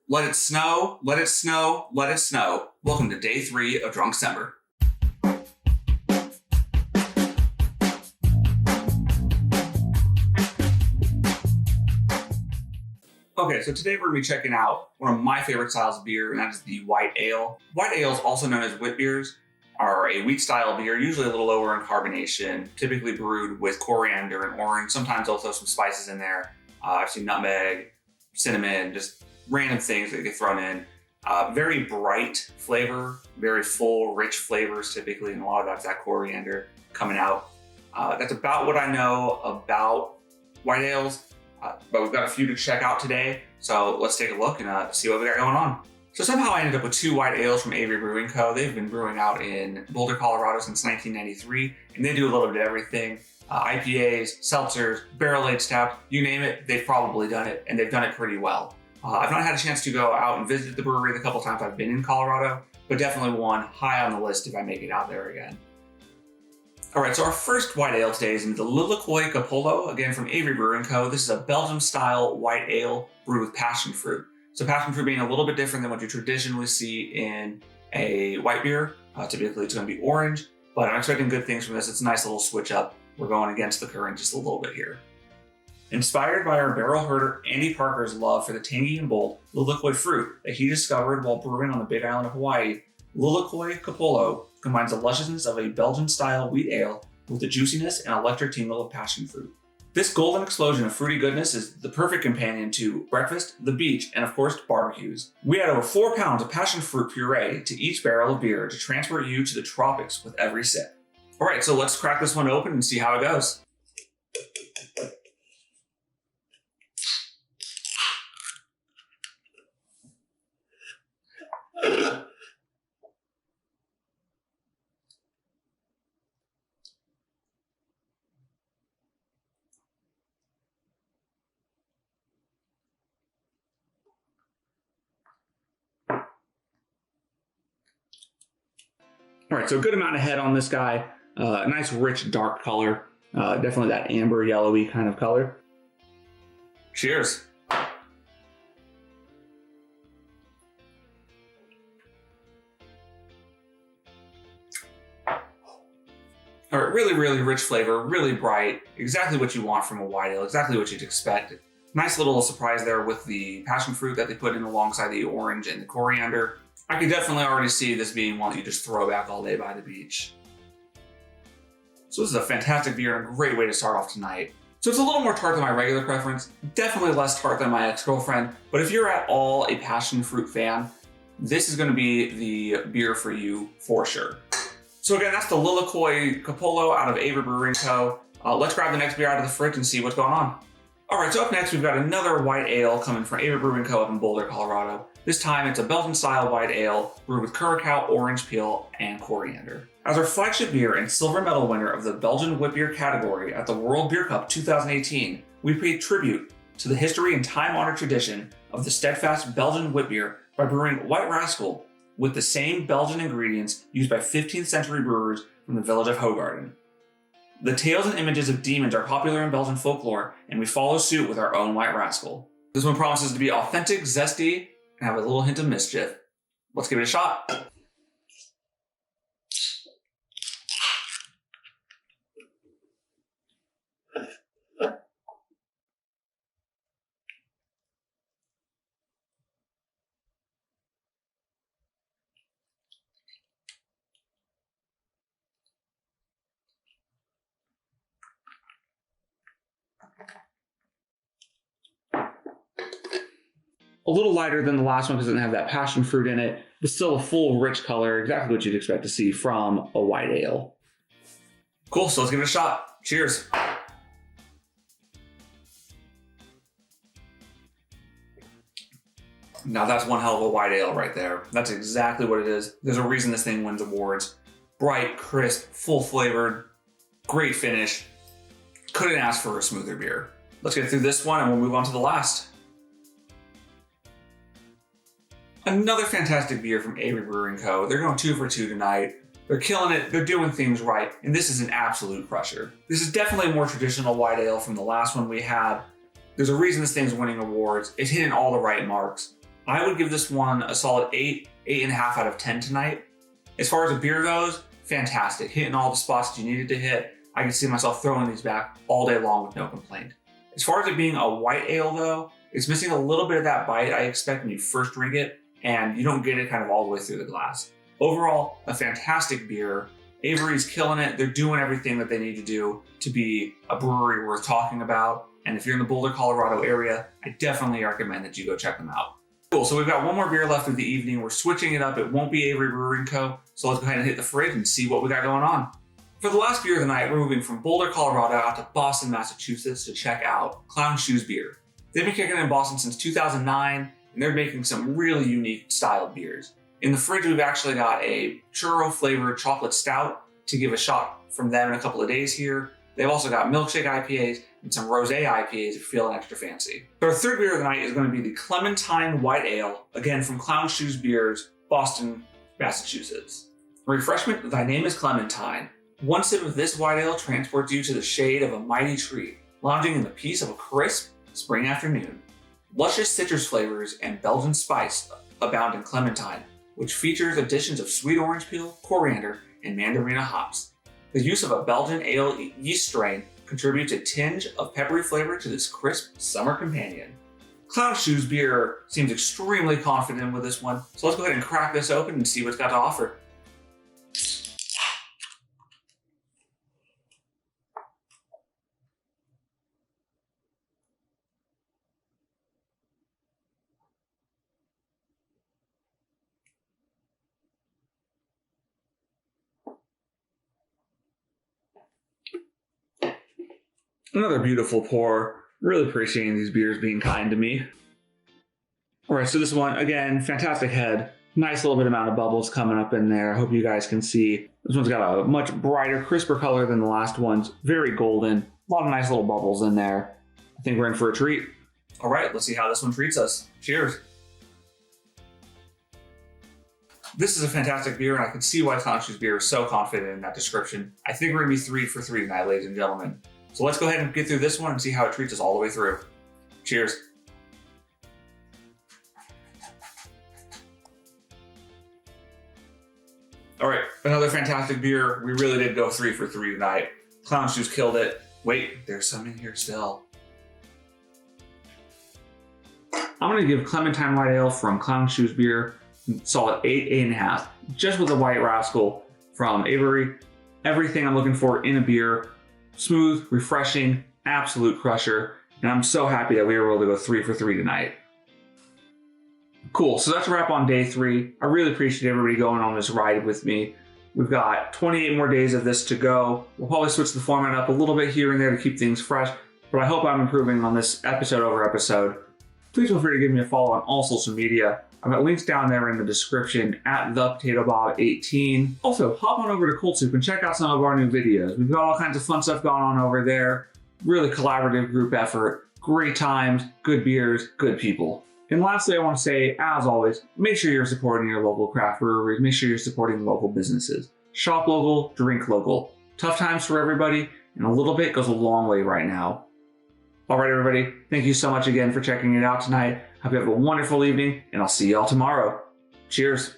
Let it snow, let it snow, let it snow. Welcome to day 3 of Drunkcember. Okay, so today we're going to be checking out one of my favorite styles of beer, and that is the white ale. White ales, also known as wit beers, are a wheat-style beer, usually a little lower in carbonation, typically brewed with coriander and orange, sometimes also some spices in there. I've seen nutmeg, cinnamon, just random things that get thrown in. Very bright flavor, very full, rich flavors typically, and a lot of that's that coriander coming out. That's about what I know about white ales. But we've got a few to check out today, so let's take a look and see what we got going on. So somehow I ended up with 2 white ales from Avery Brewing Co. They've been brewing out in Boulder, Colorado since 1993, and they do a little bit of everything. IPAs, seltzers, barrel-aged stout, you name it, they've probably done it, and they've done it pretty well. I've not had a chance to go out and visit the brewery the couple times I've been in Colorado, but definitely one high on the list if I make it out there again. All right, so our first white ale today is in the Lilikoi Coppolo, again from Avery Brewing Co. This is a Belgian-style white ale brewed with passion fruit. So passion fruit being a little bit different than what you traditionally see in a white beer. Typically it's going to be orange, but I'm expecting good things from this. It's a nice little switch up. We're going against the current just a little bit here. Inspired by our barrel herder Andy Parker's love for the tangy and bold Lilikoi fruit that he discovered while brewing on the Big Island of Hawaii, Lilikoi Coppolo combines the lusciousness of a Belgian-style wheat ale with the juiciness and electric tingle of passion fruit. This golden explosion of fruity goodness is the perfect companion to breakfast, the beach, and of course, barbecues. We add over 4 pounds of passion fruit puree to each barrel of beer to transport you to the tropics with every sip. All right, so let's crack this one open and see how it goes. All right, so a good amount of head on this guy. A nice, rich, dark color. Definitely that amber, yellowy kind of color. Cheers. All right, really, really rich flavor, really bright. Exactly what you want from a white ale, exactly what you'd expect. Nice little surprise there with the passion fruit that they put in alongside the orange and the coriander. I could definitely already see this being one that you just throw back all day by the beach. So this is a fantastic beer and a great way to start off tonight. So it's a little more tart than my regular preference, definitely less tart than my ex-girlfriend, but if you're at all a passion fruit fan, this is going to be the beer for you for sure. So again, that's the Lilikoi Coppolo out of Avery Brewing Co. Let's grab the next beer out of the fridge and see what's going on. All right, so up next, we've got another white ale coming from Avery Brewing Co. up in Boulder, Colorado. This time, it's a Belgian-style white ale brewed with curacao, orange peel, and coriander. As our flagship beer and silver medal winner of the Belgian Wit Beer category at the World Beer Cup 2018, we paid tribute to the history and time-honored tradition of the steadfast Belgian wit beer by brewing White Rascal with the same Belgian ingredients used by 15th century brewers from the village of Hoegaarden. The tales and images of demons are popular in Belgian folklore, and we follow suit with our own White Rascal. This one promises to be authentic, zesty, and have a little hint of mischief. Let's give it a shot. A little lighter than the last one because it doesn't have that passion fruit in it, but still a full, rich color, exactly what you'd expect to see from a white ale. Cool, so let's give it a shot. Cheers. Now that's one hell of a white ale right there. That's exactly what it is. There's a reason this thing wins awards. Bright, crisp, full flavored, great finish. Couldn't ask for a smoother beer. Let's get through this one and we'll move on to the last. Another fantastic beer from Avery Brewing Co. They're going 2 for 2 tonight. They're killing it, they're doing things right, and this is an absolute crusher. This is definitely a more traditional white ale from the last one we had. There's a reason this thing's winning awards. It's hitting all the right marks. I would give this one a solid 8, 8.5 out of 10 tonight. As far as a beer goes, fantastic. Hitting all the spots that you needed to hit. I can see myself throwing these back all day long with no complaint. As far as it being a white ale though, it's missing a little bit of that bite I expect when you first drink it, and you don't get it kind of all the way through the glass. Overall, a fantastic beer. Avery's killing it. They're doing everything that they need to do to be a brewery worth talking about. And if you're in the Boulder, Colorado area, I definitely recommend that you go check them out. Cool, so we've got one more beer left of the evening. We're switching it up. It won't be Avery Brewing Co. So let's go ahead and hit the fridge and see what we got going on. For the last beer of the night, we're moving from Boulder, Colorado out to Boston, Massachusetts to check out Clown Shoes Beer. They've been kicking in Boston since 2009, and they're making some really unique styled beers. In the fridge, we've actually got a churro flavored chocolate stout to give a shot from them in a couple of days here. They've also got milkshake IPAs and some rosé IPAs if you're feeling extra fancy. So our third beer of the night is going to be the Clementine White Ale, again from Clown Shoes Beers, Boston, Massachusetts. Refreshment, thy name is Clementine. One sip of this white ale transports you to the shade of a mighty tree, lounging in the peace of a crisp spring afternoon. Luscious citrus flavors and Belgian spice abound in Clementine, which features additions of sweet orange peel, coriander, and mandarina hops. The use of a Belgian ale yeast strain contributes a tinge of peppery flavor to this crisp summer companion. Clown Shoes Beer seems extremely confident with this one, so let's go ahead and crack this open and see what it's got to offer. Another beautiful pour. Really appreciating these beers being kind to me. All right, so this one, again, fantastic head. Nice little bit amount of bubbles coming up in there. I hope you guys can see. This one's got a much brighter, crisper color than the last ones. Very golden. A lot of nice little bubbles in there. I think we're in for a treat. All right, let's see how this one treats us. Cheers. This is a fantastic beer, and I can see why Clown Shoes Beer is so confident in that description. I think we're gonna be 3 for 3 tonight, ladies and gentlemen. So let's go ahead and get through this one and see how it treats us all the way through. Cheers. All right, another fantastic beer. We really did go 3 for 3 tonight. Clown Shoes killed it. Wait, there's some in here still. I'm gonna give Clementine White Ale from Clown Shoes Beer solid 8, 8.5. Just with the White Rascal from Avery. Everything I'm looking for in a beer. Smooth, refreshing, absolute crusher. And I'm so happy that we were able to go 3 for 3 tonight. Cool, so that's a wrap on day 3. I really appreciate everybody going on this ride with me. We've got 28 more days of this to go. We'll probably switch the format up a little bit here and there to keep things fresh, but I hope I'm improving on this episode over episode. Please feel free to give me a follow on all social media. I've got links down there in the description at ThePotatoBob18. Also, hop on over to Cold Soup and check out some of our new videos. We've got all kinds of fun stuff going on over there. Really collaborative group effort. Great times, good beers, good people. And lastly, I want to say, as always, make sure you're supporting your local craft breweries. Make sure you're supporting local businesses. Shop local, drink local. Tough times for everybody, and a little bit goes a long way right now. All right, everybody. Thank you so much again for checking it out tonight. Hope you have a wonderful evening, and I'll see you all tomorrow. Cheers.